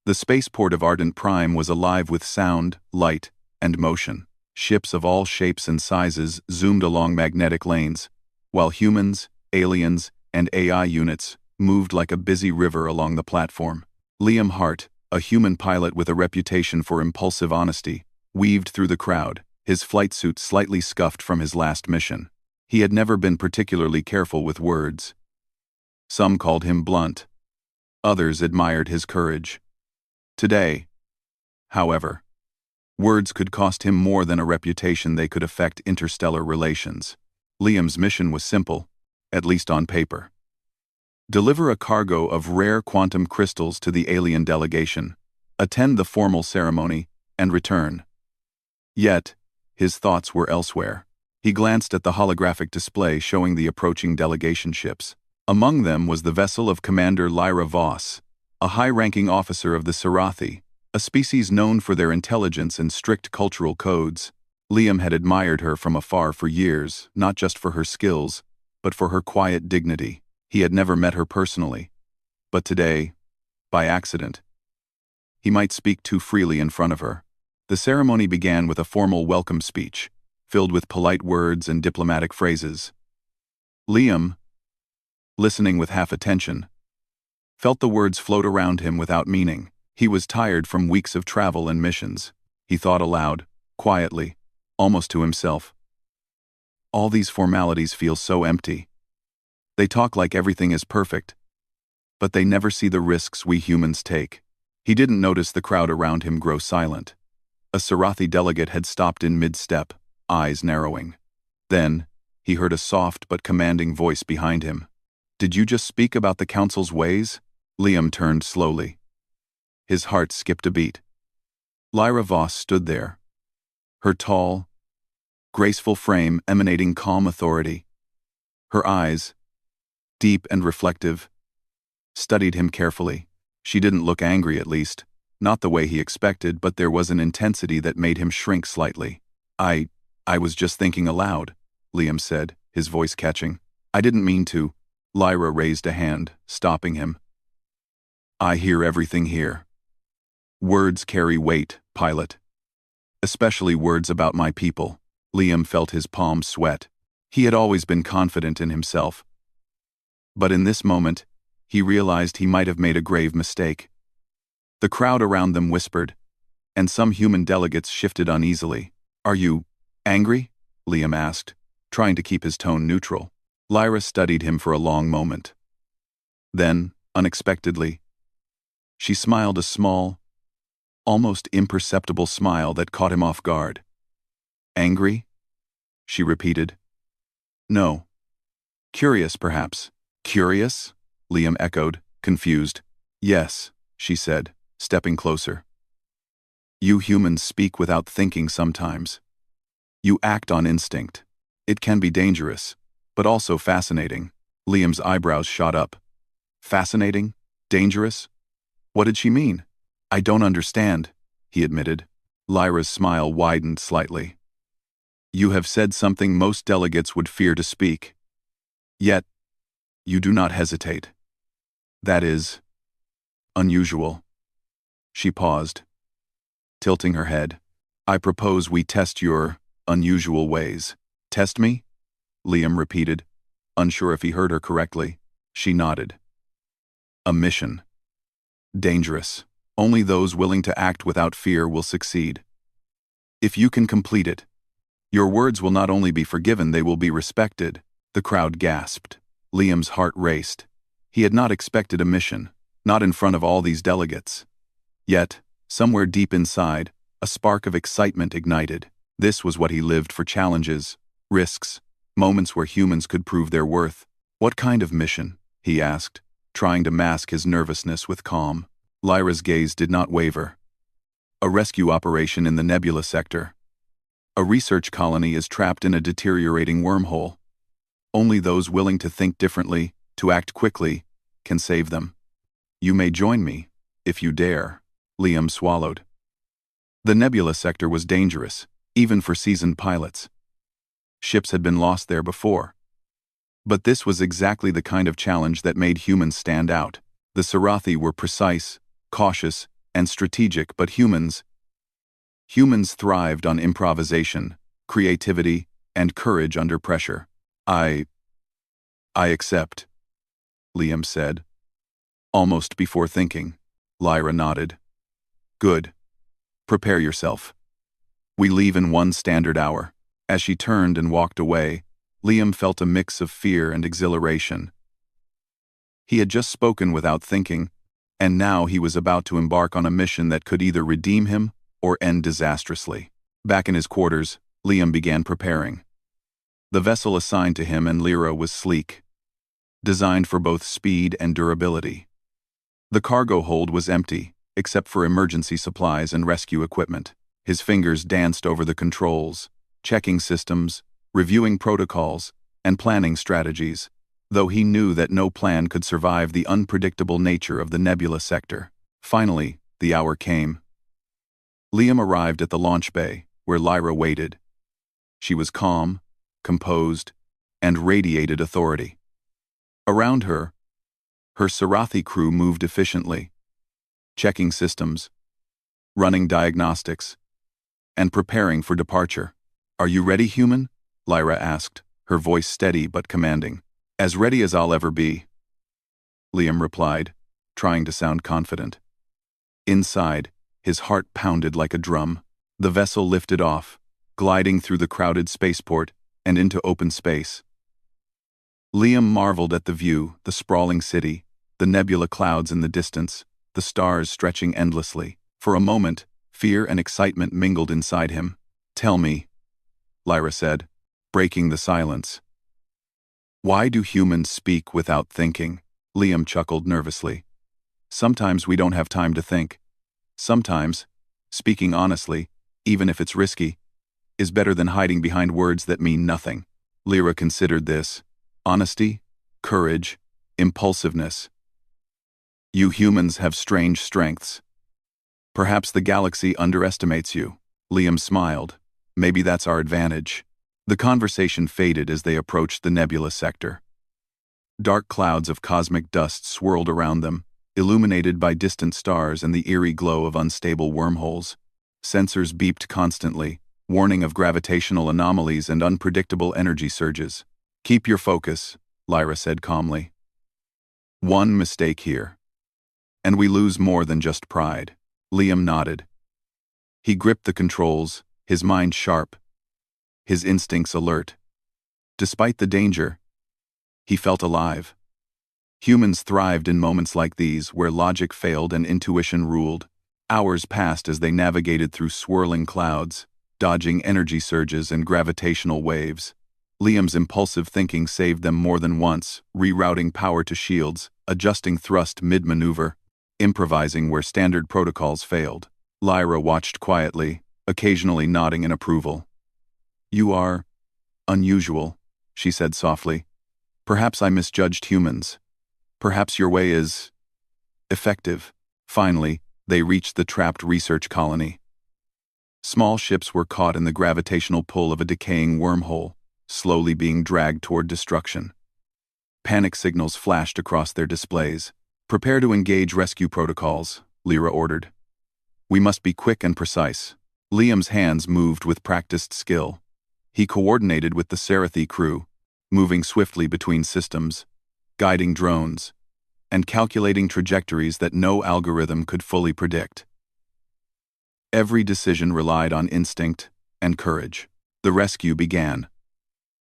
The spaceport of Ardent Prime was alive with sound, light, and motion. Ships of all shapes and sizes zoomed along magnetic lanes, while humans, aliens, and AI units moved like a busy river along the platform. Liam Hart, a human pilot with a reputation for impulsive honesty, weaved through the crowd, his flight suit slightly scuffed from his last mission. He had never been particularly careful with words. Some called him blunt. Others admired his courage. Today, however, words could cost him more than a reputation. They could affect interstellar relations. Liam's mission was simple, at least on paper. Deliver a cargo of rare quantum crystals to the alien delegation, attend the formal ceremony, and return. Yet, his thoughts were elsewhere. He glanced at the holographic display showing the approaching delegation ships. Among them was the vessel of Commander Lyra Voss, a high-ranking officer of the Scifi, a species known for their intelligence and strict cultural codes. Liam had admired her from afar for years, not just for her skills, but for her quiet dignity. He had never met her personally. But today, by accident, he might speak too freely in front of her. The ceremony began with a formal welcome speech, filled with polite words and diplomatic phrases. Liam, listening with half attention, felt the words float around him without meaning. He was tired from weeks of travel and missions. He thought aloud, quietly, almost to himself. All these formalities feel so empty. They talk like everything is perfect, but they never see the risks we humans take. He didn't notice the crowd around him grow silent. A Scifi delegate had stopped in mid-step, eyes narrowing. Then, he heard a soft but commanding voice behind him. "Did you just speak about the Council's ways?" Liam turned slowly. His heart skipped a beat. Lyra Voss stood there, her tall, graceful frame emanating calm authority. Her eyes, deep and reflective, studied him carefully. She didn't look angry, at least, not the way he expected, but there was an intensity that made him shrink slightly. I was just thinking aloud," Liam said, his voice catching. "I didn't mean to." Lyra raised a hand, stopping him. "I hear everything here. Words carry weight, pilot. Especially words about my people." Liam felt his palms sweat. He had always been confident in himself. But in this moment, he realized he might have made a grave mistake. The crowd around them whispered, and some human delegates shifted uneasily. "Are you angry?" Liam asked, trying to keep his tone neutral. Lyra studied him for a long moment. Then, unexpectedly, she smiled, a small, almost imperceptible smile that caught him off guard. "Angry?" she repeated. "No. Curious, perhaps." "Curious?" Liam echoed, confused. "Yes," she said, stepping closer. "You humans speak without thinking sometimes. You act on instinct. It can be dangerous, but also fascinating." Liam's eyebrows shot up. "Fascinating? Dangerous? What did she mean?" "I don't understand," he admitted. Lyra's smile widened slightly. "You have said something most delegates would fear to speak. Yet, you do not hesitate. That is unusual." She paused, tilting her head. "I propose we test your unusual ways." "Test me?" Liam repeated, unsure if he heard her correctly. She nodded. "A mission. Dangerous. Only those willing to act without fear will succeed. If you can complete it, your words will not only be forgiven, they will be respected." The crowd gasped. Liam's heart raced. He had not expected a mission, not in front of all these delegates. Yet, somewhere deep inside, a spark of excitement ignited. This was what he lived for: challenges, risks, moments where humans could prove their worth. "What kind of mission?" he asked, trying to mask his nervousness with calm. Lyra's gaze did not waver. "A rescue operation in the Nebula sector. A research colony is trapped in a deteriorating wormhole. Only those willing to think differently, to act quickly, can save them. You may join me, if you dare." Liam swallowed. The Nebula sector was dangerous, even for seasoned pilots. Ships had been lost there before. But this was exactly the kind of challenge that made humans stand out. The Scifi were precise, cautious, and strategic, but humans thrived on improvisation, creativity, and courage under pressure. I accept, Liam said. Almost before thinking, Lyra nodded. Good. Prepare yourself. We leave in 1 standard hour. As she turned and walked away, Liam felt a mix of fear and exhilaration. He had just spoken without thinking, and now he was about to embark on a mission that could either redeem him or end disastrously. Back in his quarters, Liam began preparing. The vessel assigned to him and Lyra was sleek, designed for both speed and durability. The cargo hold was empty, except for emergency supplies and rescue equipment. His fingers danced over the controls, checking systems, reviewing protocols, and planning strategies, though he knew that no plan could survive the unpredictable nature of the nebula sector. Finally, the hour came. Liam arrived at the launch bay, where Lyra waited. She was calm, composed, and radiated authority. Around her Sarathi crew moved efficiently, checking systems, running diagnostics, and preparing for departure. Are you ready, human? Lyra asked, her voice steady but commanding. As ready as I'll ever be, Liam replied, trying to sound confident. Inside, his heart pounded like a drum. The vessel lifted off, gliding through the crowded spaceport and into open space. Liam marveled at the view, the sprawling city, the nebula clouds in the distance, the stars stretching endlessly. For a moment, fear and excitement mingled inside him. Tell me, Lyra said, breaking the silence. Why do humans speak without thinking? Liam chuckled nervously. Sometimes we don't have time to think. Sometimes, speaking honestly, even if it's risky, is better than hiding behind words that mean nothing. Lyra considered this. Honesty, courage, impulsiveness. You humans have strange strengths. Perhaps the galaxy underestimates you. Liam smiled. Maybe that's our advantage. The conversation faded as they approached the nebula sector. Dark clouds of cosmic dust swirled around them, illuminated by distant stars and the eerie glow of unstable wormholes. Sensors beeped constantly, warning of gravitational anomalies and unpredictable energy surges. Keep your focus, Lyra said calmly. One mistake here, and we lose more than just pride. Liam nodded. He gripped the controls, his mind sharp, his instincts alert. Despite the danger, he felt alive. Humans thrived in moments like these, where logic failed and intuition ruled. Hours passed as they navigated through swirling clouds, dodging energy surges and gravitational waves. Liam's impulsive thinking saved them more than once, rerouting power to shields, adjusting thrust mid-maneuver, improvising where standard protocols failed. Lyra watched quietly, occasionally nodding in approval. You are unusual, she said softly. Perhaps I misjudged humans. Perhaps your way is effective. Finally, they reached the trapped research colony. Small ships were caught in the gravitational pull of a decaying wormhole, slowly being dragged toward destruction. Panic signals flashed across their displays. Prepare to engage rescue protocols, Lyra ordered. We must be quick and precise. Liam's hands moved with practiced skill. He coordinated with the Sarathi crew, moving swiftly between systems, guiding drones, and calculating trajectories that no algorithm could fully predict. Every decision relied on instinct and courage. The rescue began.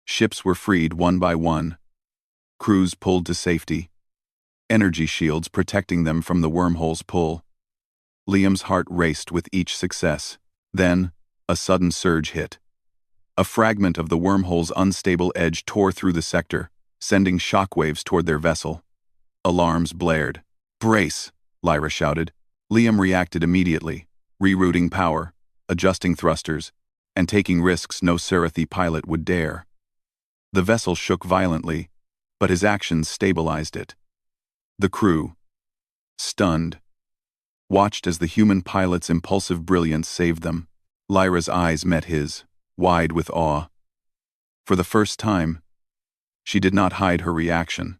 Ships were freed one by one, crews pulled to safety, energy shields protecting them from the wormhole's pull. Liam's heart raced with each success. Then, a sudden surge hit. A fragment of the wormhole's unstable edge tore through the sector, sending shockwaves toward their vessel. Alarms blared. Brace, Lyra shouted. Liam reacted immediately, rerouting power, adjusting thrusters, and taking risks no Sarathi pilot would dare. The vessel shook violently, but his actions stabilized it. The crew, stunned, watched as the human pilot's impulsive brilliance saved them. Lyra's eyes met his, wide with awe. For the first time, she did not hide her reaction.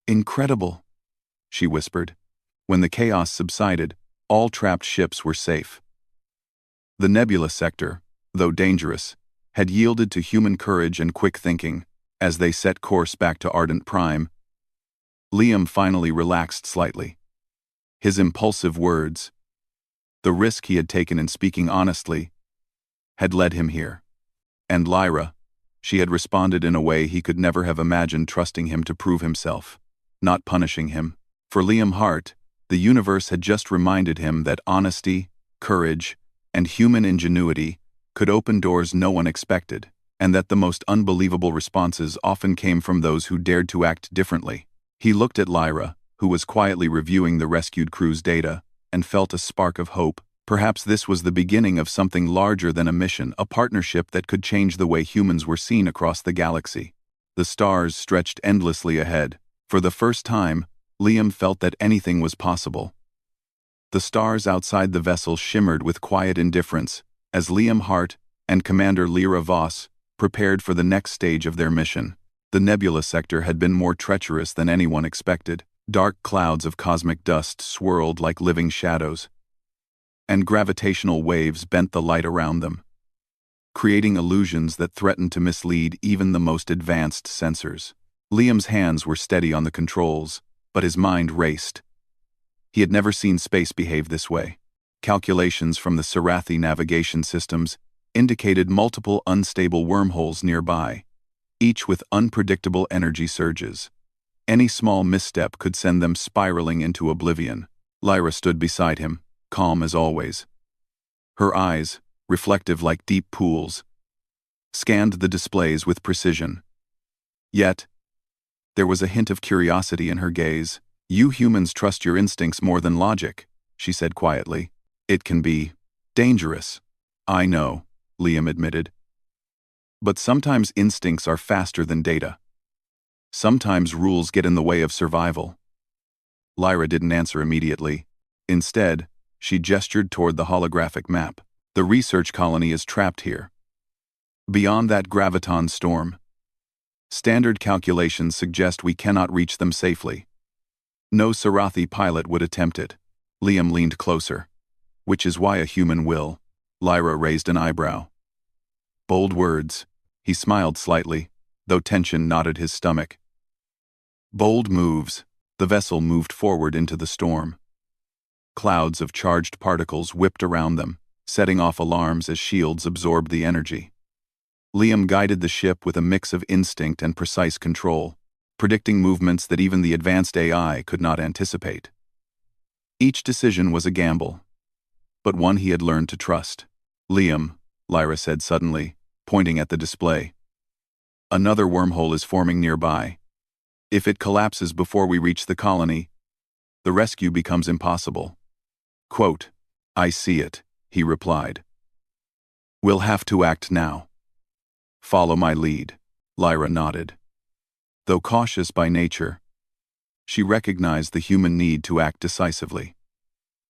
Incredible, she whispered. When the chaos subsided, All trapped ships were safe. The nebula sector, though dangerous, had yielded to human courage and quick thinking. As they set course back to Ardent Prime, Liam finally relaxed slightly. His impulsive words, the risk he had taken in speaking honestly, had led him here. And Lyra, she had responded in a way he could never have imagined, trusting him to prove himself, not punishing him. For Liam Hart, the universe had just reminded him that honesty, courage, and human ingenuity could open doors no one expected, and that the most unbelievable responses often came from those who dared to act differently. He looked at Lyra, who was quietly reviewing the rescued crew's data, and felt a spark of hope. Perhaps this was the beginning of something larger than a mission, a partnership that could change the way humans were seen across the galaxy. The stars stretched endlessly ahead. For the first time, Liam felt that anything was possible. The stars outside the vessel shimmered with quiet indifference, as Liam Hart and Commander Lyra Voss prepared for the next stage of their mission. The nebula sector had been more treacherous than anyone expected. Dark clouds of cosmic dust swirled like living shadows, and gravitational waves bent the light around them, creating illusions that threatened to mislead even the most advanced sensors. Liam's hands were steady on the controls, but his mind raced. He had never seen space behave this way. Calculations from the Sarathi navigation systems indicated multiple unstable wormholes nearby, each with unpredictable energy surges. Any small misstep could send them spiraling into oblivion. Lyra stood beside him, calm as always. Her eyes, reflective like deep pools, scanned the displays with precision. Yet, there was a hint of curiosity in her gaze. "You humans trust your instincts more than logic," she said quietly. "It can be dangerous." "I know," Liam admitted. "But sometimes instincts are faster than data. Sometimes rules get in the way of survival." Lyra didn't answer immediately. Instead, she gestured toward the holographic map. "The research colony is trapped here. Beyond that graviton storm. Standard calculations suggest we cannot reach them safely. No Sarathi pilot would attempt it." Liam leaned closer. "Which is why a human will." Lyra raised an eyebrow. Bold words. He smiled slightly, though tension knotted his stomach. Bold moves. The vessel moved forward into the storm. Clouds of charged particles whipped around them, setting off alarms as shields absorbed the energy. Liam guided the ship with a mix of instinct and precise control, predicting movements that even the advanced AI could not anticipate. Each decision was a gamble, but one he had learned to trust. "Liam," Lyra said suddenly, pointing at the display. "Another wormhole is forming nearby. If it collapses before we reach the colony, the rescue becomes impossible." Quote, "I see it," he replied. "We'll have to act now." "Follow my lead," Lyra nodded. Though cautious by nature, she recognized the human need to act decisively.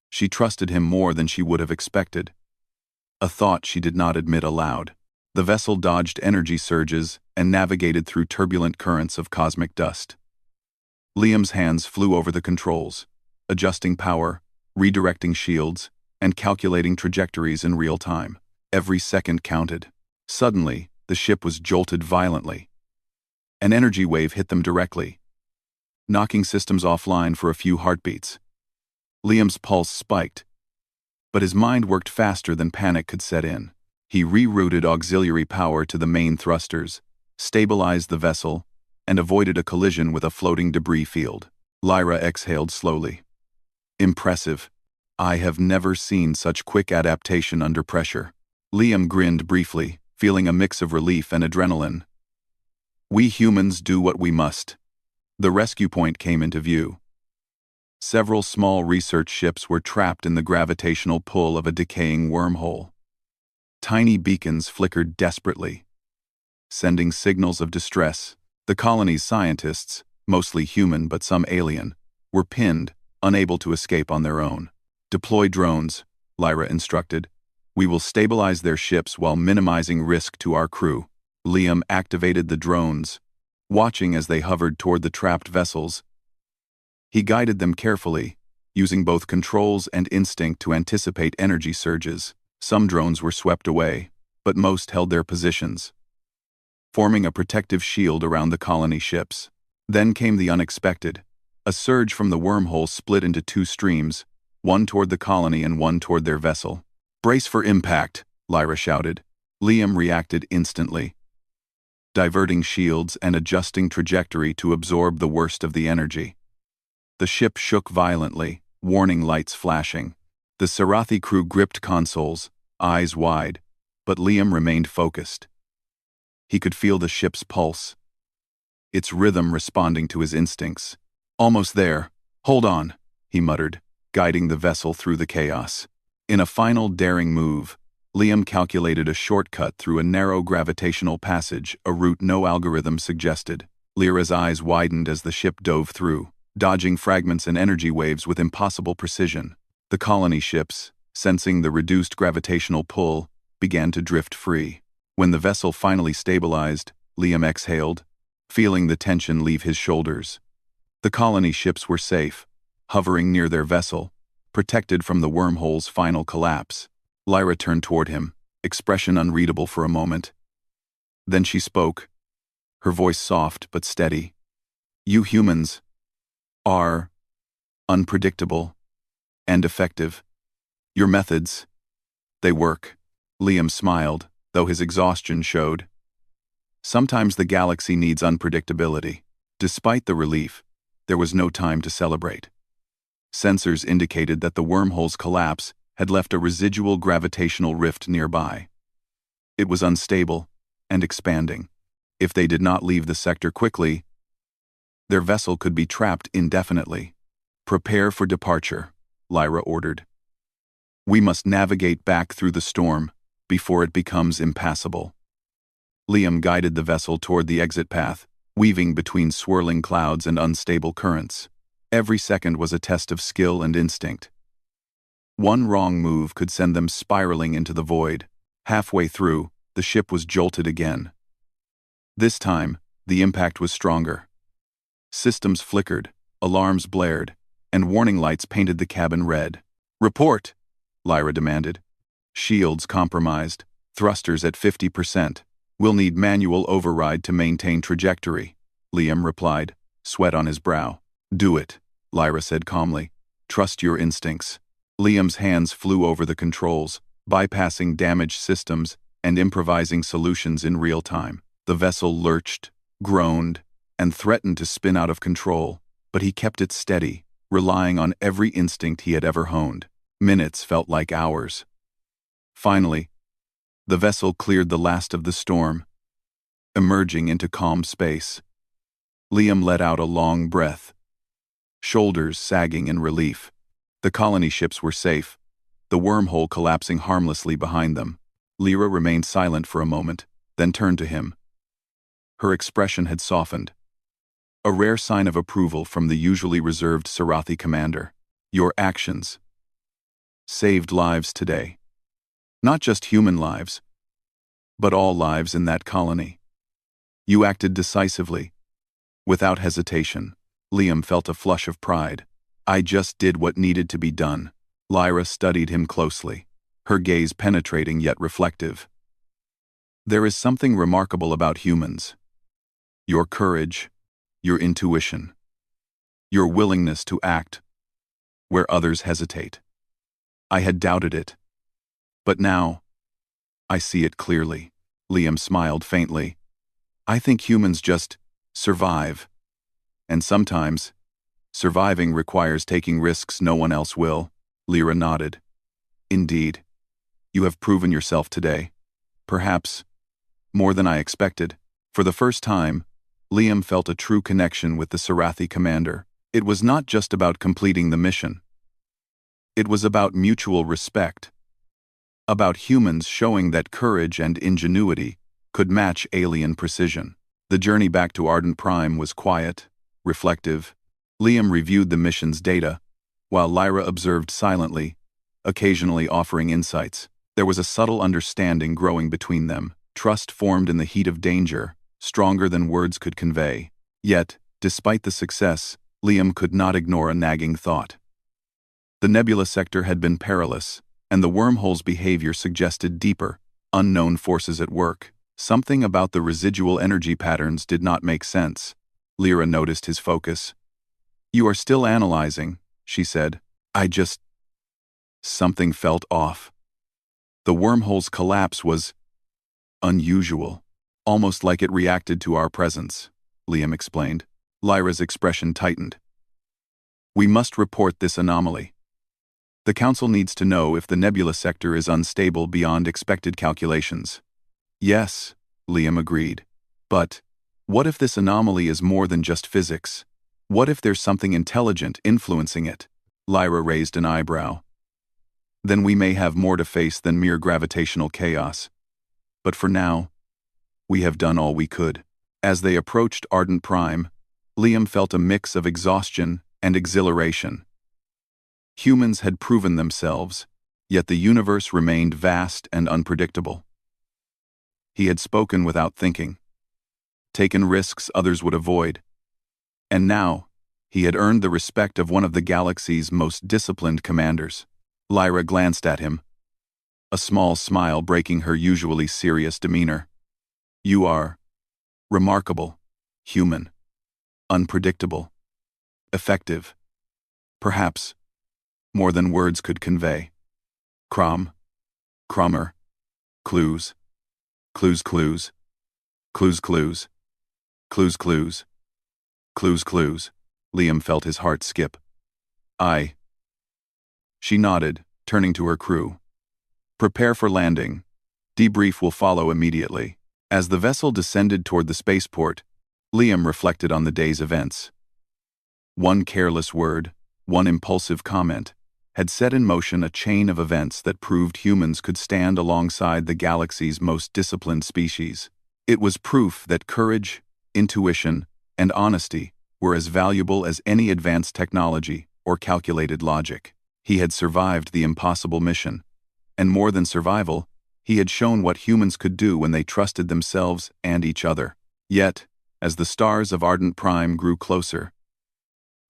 She trusted him more than she would have expected, a thought she did not admit aloud. The vessel dodged energy surges and navigated through turbulent currents of cosmic dust. Liam's hands flew over the controls, adjusting power, redirecting shields, and calculating trajectories in real time. Every second counted. Suddenly, the ship was jolted violently. An energy wave hit them directly, knocking systems offline for a few heartbeats. Liam's pulse spiked, but his mind worked faster than panic could set in. He rerouted auxiliary power to the main thrusters, stabilized the vessel, and avoided a collision with a floating debris field. Lyra exhaled slowly. "Impressive. I have never seen such quick adaptation under pressure." Liam grinned briefly, feeling a mix of relief and adrenaline. "We humans do what we must." The rescue point came into view. Several small research ships were trapped in the gravitational pull of a decaying wormhole. Tiny beacons flickered desperately, sending signals of distress. The colony's scientists, mostly human but some alien, were pinned, unable to escape on their own. "Deploy drones," Lyra instructed. "We will stabilize their ships while minimizing risk to our crew." Liam activated the drones, watching as they hovered toward the trapped vessels. He guided them carefully, using both controls and instinct to anticipate energy surges. Some drones were swept away, but most held their positions, forming a protective shield around the colony ships. Then came the unexpected. A surge from the wormhole split into two streams, one toward the colony and one toward their vessel. "Brace for impact," Lyra shouted. Liam reacted instantly, diverting shields and adjusting trajectory to absorb the worst of the energy. The ship shook violently, warning lights flashing. The Sarathi crew gripped consoles, eyes wide, but Liam remained focused. He could feel the ship's pulse, its rhythm responding to his instincts. "Almost there. Hold on," he muttered, guiding the vessel through the chaos. In a final daring move, Liam calculated a shortcut through a narrow gravitational passage, a route no algorithm suggested. Lyra's eyes widened as the ship dove through, dodging fragments and energy waves with impossible precision. The colony ships, sensing the reduced gravitational pull, began to drift free. When the vessel finally stabilized, Liam exhaled, feeling the tension leave his shoulders. The colony ships were safe, hovering near their vessel, protected from the wormhole's final collapse. Lyra turned toward him, expression unreadable for a moment. Then she spoke, her voice soft but steady. "You humans are unpredictable and effective. Your methods, they work." Liam smiled, though his exhaustion showed. Sometimes the galaxy needs unpredictability. Despite the relief, there was no time to celebrate. Sensors indicated that the wormhole's collapse had left a residual gravitational rift nearby. It was unstable and expanding. If they did not leave the sector quickly, their vessel could be trapped indefinitely. "Prepare for departure," Lyra ordered. "We must navigate back through the storm before it becomes impassable." Liam guided the vessel toward the exit path, weaving between swirling clouds and unstable currents. Every second was a test of skill and instinct. One wrong move could send them spiraling into the void. Halfway through, the ship was jolted again. This time, the impact was stronger. Systems flickered, alarms blared, and warning lights painted the cabin red. "Report," Lyra demanded. "Shields compromised, thrusters at 50%. We'll need manual override to maintain trajectory," Liam replied, sweat on his brow. "Do it," Lyra said calmly. "Trust your instincts." Liam's hands flew over the controls, bypassing damaged systems and improvising solutions in real time. The vessel lurched, groaned, and threatened to spin out of control, but he kept it steady, relying on every instinct he had ever honed. Minutes felt like hours. Finally, the vessel cleared the last of the storm, emerging into calm space. Liam let out a long breath, shoulders sagging in relief. The colony ships were safe, the wormhole collapsing harmlessly behind them. Lyra remained silent for a moment, then turned to him. Her expression had softened, a rare sign of approval from the usually reserved Sarathi commander. "Your actions saved lives today. Not just human lives, but all lives in that colony. You acted decisively, without hesitation." Liam felt a flush of pride. "I just did what needed to be done." Lyra studied him closely, her gaze penetrating yet reflective. "There is something remarkable about humans. Your courage, your intuition, your willingness to act where others hesitate. I had doubted it, but now I see it clearly." Liam smiled faintly. "I think humans just survive, and sometimes surviving requires taking risks no one else will." Lyra nodded. "Indeed, you have proven yourself today. Perhaps more than I expected." For the first time, Liam felt a true connection with the Sarathi commander. It was not just about completing the mission. It was about mutual respect, about humans showing that courage and ingenuity could match alien precision. The journey back to Ardent Prime was quiet, reflective. Liam reviewed the mission's data, while Lyra observed silently, occasionally offering insights. There was a subtle understanding growing between them, trust formed in the heat of danger, stronger than words could convey. Yet, despite the success, Liam could not ignore a nagging thought. The nebula sector had been perilous, and the wormhole's behavior suggested deeper, unknown forces at work. Something about the residual energy patterns did not make sense. Lyra noticed his focus. "You are still analyzing," she said. Something felt off. The wormhole's collapse was unusual, almost like it reacted to our presence, Liam explained. Lyra's expression tightened. "We must report this anomaly. The Council needs to know if the nebula sector is unstable beyond expected calculations." "Yes," Liam agreed. "But what if this anomaly is more than just physics? What if there's something intelligent influencing it?" Lyra raised an eyebrow. "Then we may have more to face than mere gravitational chaos. But for now, we have done all we could." As they approached Ardent Prime, Liam felt a mix of exhaustion and exhilaration. Humans had proven themselves, yet the universe remained vast and unpredictable. He had spoken without thinking, taken risks others would avoid, and now he had earned the respect of one of the galaxy's most disciplined commanders. Lyra glanced at him, a small smile breaking her usually serious demeanor. "You are remarkable, human, unpredictable, effective, perhaps more than words could convey. Crummer, clues, clues, clues, clues, clues, clues, clues, clues, clues." Liam felt his heart skip. "Aye." She nodded, turning to her crew. "Prepare for landing. Debrief will follow immediately." As the vessel descended toward the spaceport, Liam reflected on the day's events. One careless word, one impulsive comment, had set in motion a chain of events that proved humans could stand alongside the galaxy's most disciplined species. It was proof that courage, intuition, and honesty were as valuable as any advanced technology or calculated logic. He had survived the impossible mission, and more than survival, he had shown what humans could do when they trusted themselves and each other. Yet, as the stars of Ardent Prime grew closer,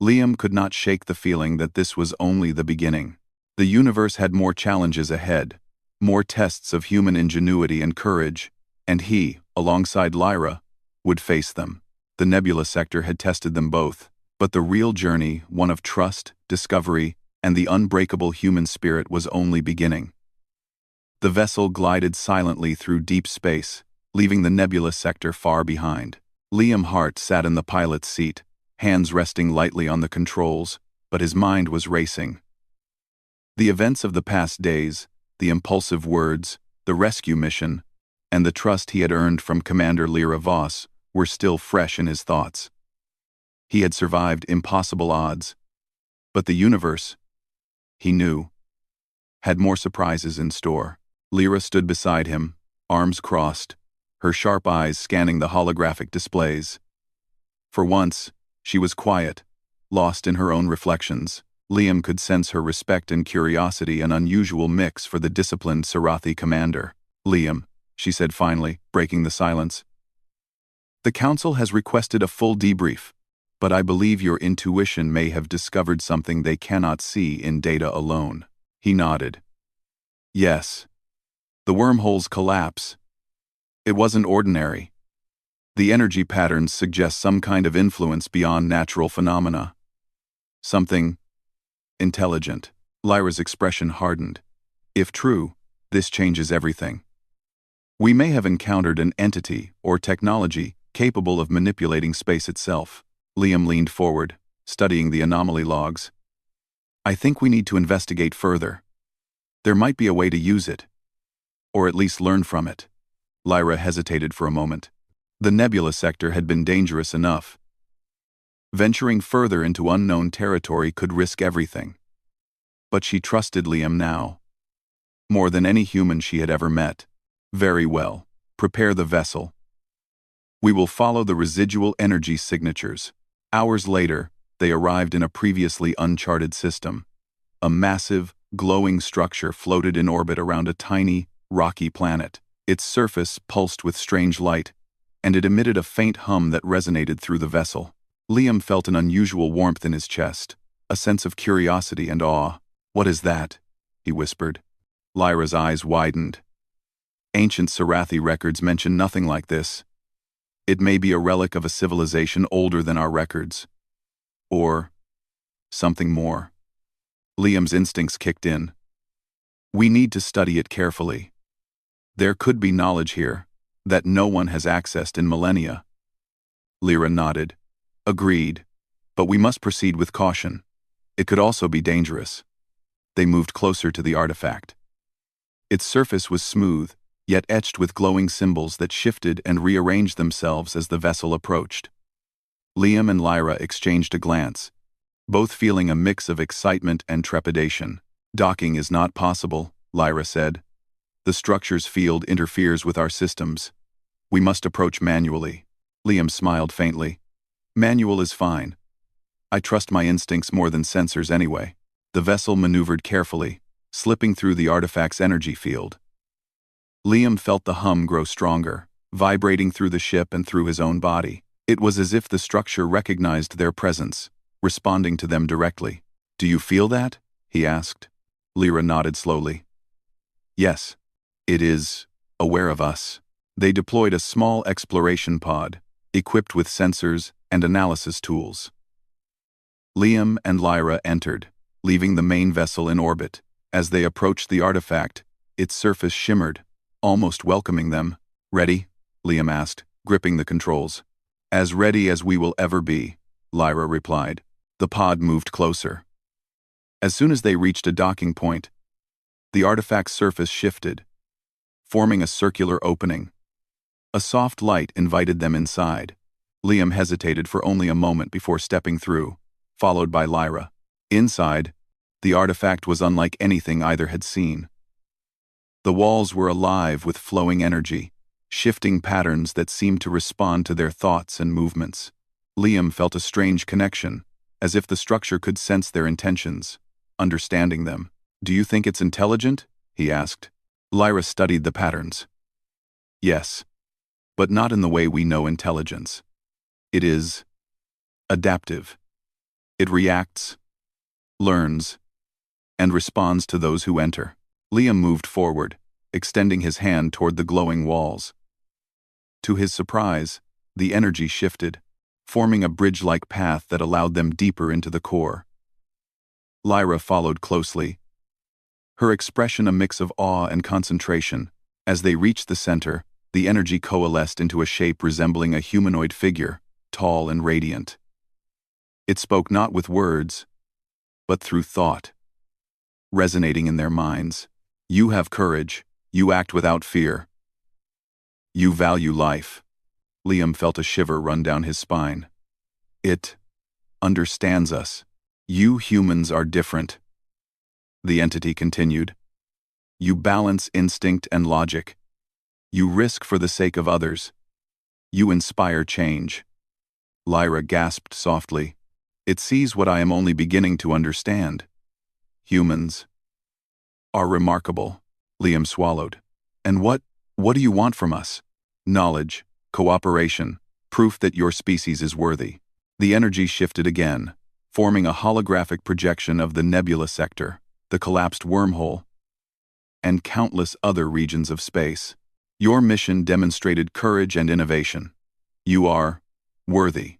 Liam could not shake the feeling that this was only the beginning. The universe had more challenges ahead, more tests of human ingenuity and courage, and he, alongside Lyra, would face them. The nebula sector had tested them both, but the real journey, one of trust, discovery, and the unbreakable human spirit, was only beginning. The vessel glided silently through deep space, leaving the nebula sector far behind. Liam Hart sat in the pilot's seat, hands resting lightly on the controls, but his mind was racing. The events of the past days, the impulsive words, the rescue mission, and the trust he had earned from Commander Lyra Voss were still fresh in his thoughts. He had survived impossible odds, but the universe, he knew, had more surprises in store. Lyra stood beside him, arms crossed, her sharp eyes scanning the holographic displays. For once, she was quiet, lost in her own reflections. Liam could sense her respect and curiosity, an unusual mix for the disciplined Sarathi commander. "Liam," she said finally, breaking the silence, "the Council has requested a full debrief, but I believe your intuition may have discovered something they cannot see in data alone." He nodded. "Yes. The wormhole's collapse. It wasn't ordinary. The energy patterns suggest some kind of influence beyond natural phenomena. Something intelligent." Lyra's expression hardened. "If true, this changes everything. We may have encountered an entity or technology capable of manipulating space itself." Liam leaned forward, studying the anomaly logs. "I think we need to investigate further. There might be a way to use it, or at least learn from it." Lyra hesitated for a moment. The nebula sector had been dangerous enough. Venturing further into unknown territory could risk everything. But she trusted Liam now, more than any human she had ever met. "Very well. Prepare the vessel. We will follow the residual energy signatures." Hours later, they arrived in a previously uncharted system. A massive, glowing structure floated in orbit around a tiny, rocky planet. Its surface pulsed with strange light, and it emitted a faint hum that resonated through the vessel. Liam felt an unusual warmth in his chest, a sense of curiosity and awe. "What is that?" he whispered. Lyra's eyes widened. Ancient Sarathi records mention nothing like this. It may be a relic of a civilization older than our records. Or something more. Liam's instincts kicked in. We need to study it carefully. There could be knowledge here that no one has accessed in millennia. Lyra nodded. Agreed. But we must proceed with caution. It could also be dangerous. They moved closer to the artifact. Its surface was smooth, yet etched with glowing symbols that shifted and rearranged themselves as the vessel approached. Liam and Lyra exchanged a glance, both feeling a mix of excitement and trepidation. Docking is not possible, Lyra said. The structure's field interferes with our systems. We must approach manually. Liam smiled faintly. Manual is fine. I trust my instincts more than sensors anyway. The vessel maneuvered carefully, slipping through the artifact's energy field. Liam felt the hum grow stronger, vibrating through the ship and through his own body. It was as if the structure recognized their presence, responding to them directly. Do you feel that? He asked. Lyra nodded slowly. Yes. It is aware of us. They deployed a small exploration pod, equipped with sensors and analysis tools. Liam and Lyra entered, leaving the main vessel in orbit. As they approached the artifact, its surface shimmered, almost welcoming them. Ready? Liam asked, gripping the controls. As ready as we will ever be, Lyra replied. The pod moved closer. As soon as they reached a docking point, the artifact's surface shifted, forming a circular opening. A soft light invited them inside. Liam hesitated for only a moment before stepping through, followed by Lyra. Inside, the artifact was unlike anything either had seen. The walls were alive with flowing energy, shifting patterns that seemed to respond to their thoughts and movements. Liam felt a strange connection, as if the structure could sense their intentions, understanding them. Do you think it's intelligent? He asked. Lyra studied the patterns. Yes, but not in the way we know intelligence. It is adaptive. It reacts, learns, and responds to those who enter. Liam moved forward, extending his hand toward the glowing walls. To his surprise, the energy shifted, forming a bridge-like path that allowed them deeper into the core. Lyra followed closely, her expression a mix of awe and concentration. As they reached the center, the energy coalesced into a shape resembling a humanoid figure, tall and radiant. It spoke not with words, but through thought, resonating in their minds. You have courage, you act without fear. You value life. Liam felt a shiver run down his spine. It understands us. You humans are different. The entity continued. You balance instinct and logic. You risk for the sake of others. You inspire change. Lyra gasped softly. It sees what I am only beginning to understand. Humans are remarkable. Liam swallowed. And what do you want from us? Knowledge, cooperation, proof that your species is worthy. The energy shifted again, forming a holographic projection of the nebula sector, the collapsed wormhole, and countless other regions of space. Your mission demonstrated courage and innovation. You are worthy.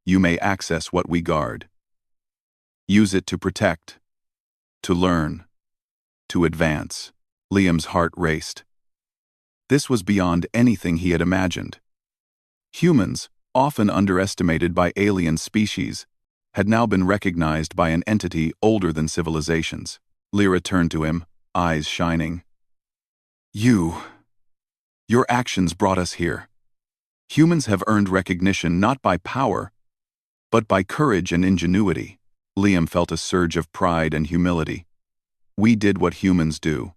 You may access what we guard. Use it to protect, to learn, to advance. Liam's heart raced. This was beyond anything he had imagined. Humans, often underestimated by alien species, had now been recognized by an entity older than civilizations. Lyra turned to him, eyes shining. Your actions brought us here. Humans have earned recognition not by power, but by courage and ingenuity. Liam felt a surge of pride and humility. We did what humans do.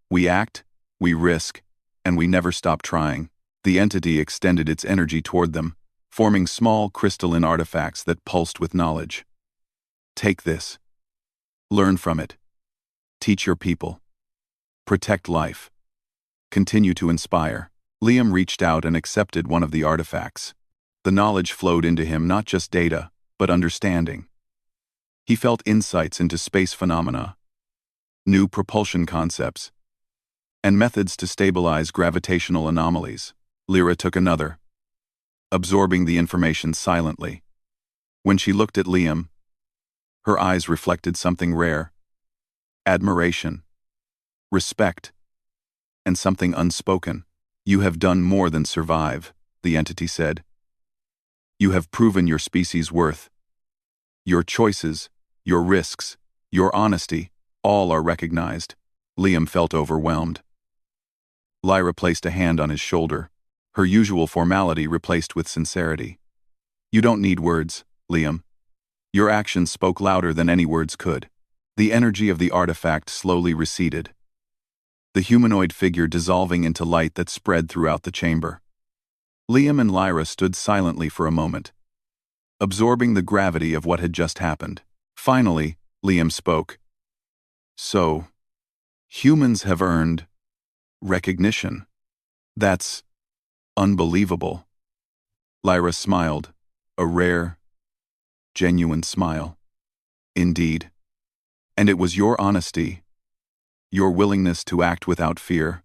We act, we risk, and we never stop trying. The entity extended its energy toward them, forming small crystalline artifacts that pulsed with knowledge. Take this. Learn from it. Teach your people. Protect life. Continue to inspire. Liam reached out and accepted one of the artifacts. The knowledge flowed into him, not just data, but understanding. He felt insights into space phenomena, new propulsion concepts, and methods to stabilize gravitational anomalies. Lyra took another, absorbing the information silently. When she looked at Liam, her eyes reflected something rare: admiration, respect, and something unspoken. "You have done more than survive," the entity said. "You have proven your species' worth. Your choices, your risks, your honesty, all are recognized." Liam felt overwhelmed. Lyra placed a hand on his shoulder, her usual formality replaced with sincerity. "You don't need words, Liam. Your actions spoke louder than any words could." The energy of the artifact slowly receded, the humanoid figure dissolving into light that spread throughout the chamber. Liam and Lyra stood silently for a moment, absorbing the gravity of what had just happened. Finally, Liam spoke. "So, humans have earned recognition. That's unbelievable." Lyra smiled, a rare, genuine smile. "Indeed. And it was your honesty, your willingness to act without fear,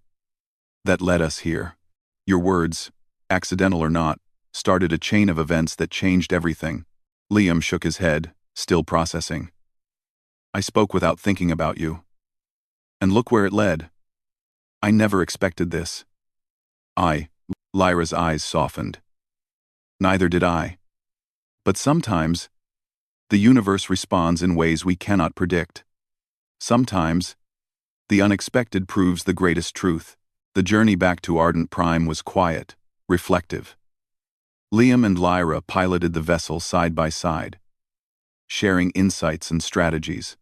that led us here. Your words, accidental or not, started a chain of events that changed everything." Liam shook his head, still processing. "I spoke without thinking about you. And look where it led. I never expected this." Lyra's eyes softened. "Neither did I. But sometimes, the universe responds in ways we cannot predict. Sometimes, the unexpected proves the greatest truth." The journey back to Ardent Prime was quiet, reflective. Liam and Lyra piloted the vessel side by side, sharing insights and strategies.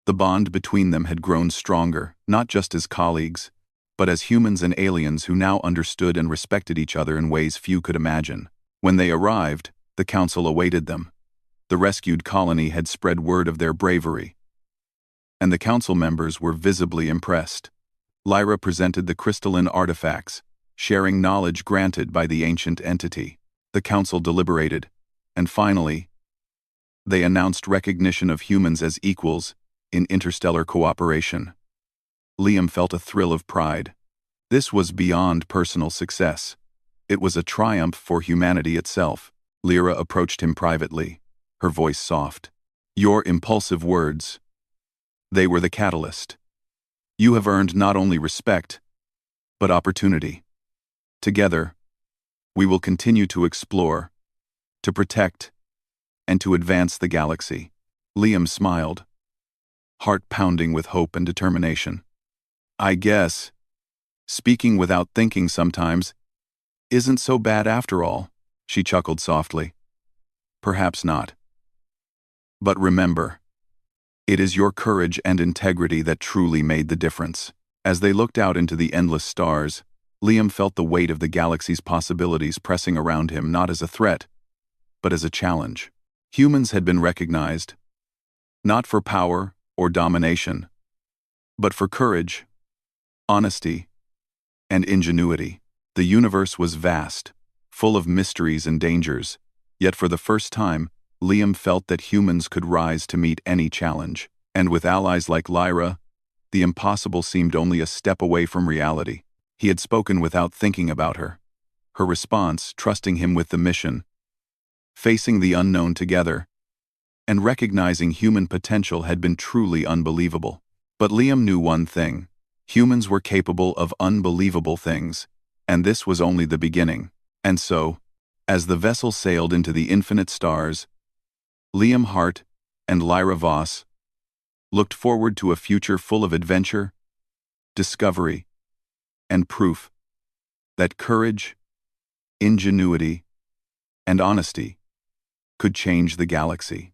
The bond between them had grown stronger, not just as colleagues, but as humans and aliens who now understood and respected each other in ways few could imagine. When they arrived, the council awaited them. The rescued colony had spread word of their bravery, and the council members were visibly impressed. Lyra presented the crystalline artifacts, sharing knowledge granted by the ancient entity. The council deliberated, and finally, they announced recognition of humans as equals in interstellar cooperation. Liam felt a thrill of pride. This was beyond personal success. It was a triumph for humanity itself. Lyra approached him privately, her voice soft. "Your impulsive words, they were the catalyst. You have earned not only respect, but opportunity. Together, we will continue to explore, to protect, and to advance the galaxy." Liam smiled, heart pounding with hope and determination. "I guess speaking without thinking sometimes isn't so bad after all," she chuckled softly. "Perhaps not. But remember, it is your courage and integrity that truly made the difference." As they looked out into the endless stars, Liam felt the weight of the galaxy's possibilities pressing around him, not as a threat, but as a challenge. Humans had been recognized, not for power or domination, but for courage, honesty, and ingenuity. The universe was vast, full of mysteries and dangers, yet for the first time, Liam felt that humans could rise to meet any challenge. And with allies like Lyra, the impossible seemed only a step away from reality. He had spoken without thinking about her. Her response, trusting him with the mission, facing the unknown together, and recognizing human potential had been truly unbelievable. But Liam knew one thing: humans were capable of unbelievable things, and this was only the beginning. And so, as the vessel sailed into the infinite stars, Liam Hart and Lyra Voss looked forward to a future full of adventure, discovery, and proof that courage, ingenuity, and honesty could change the galaxy.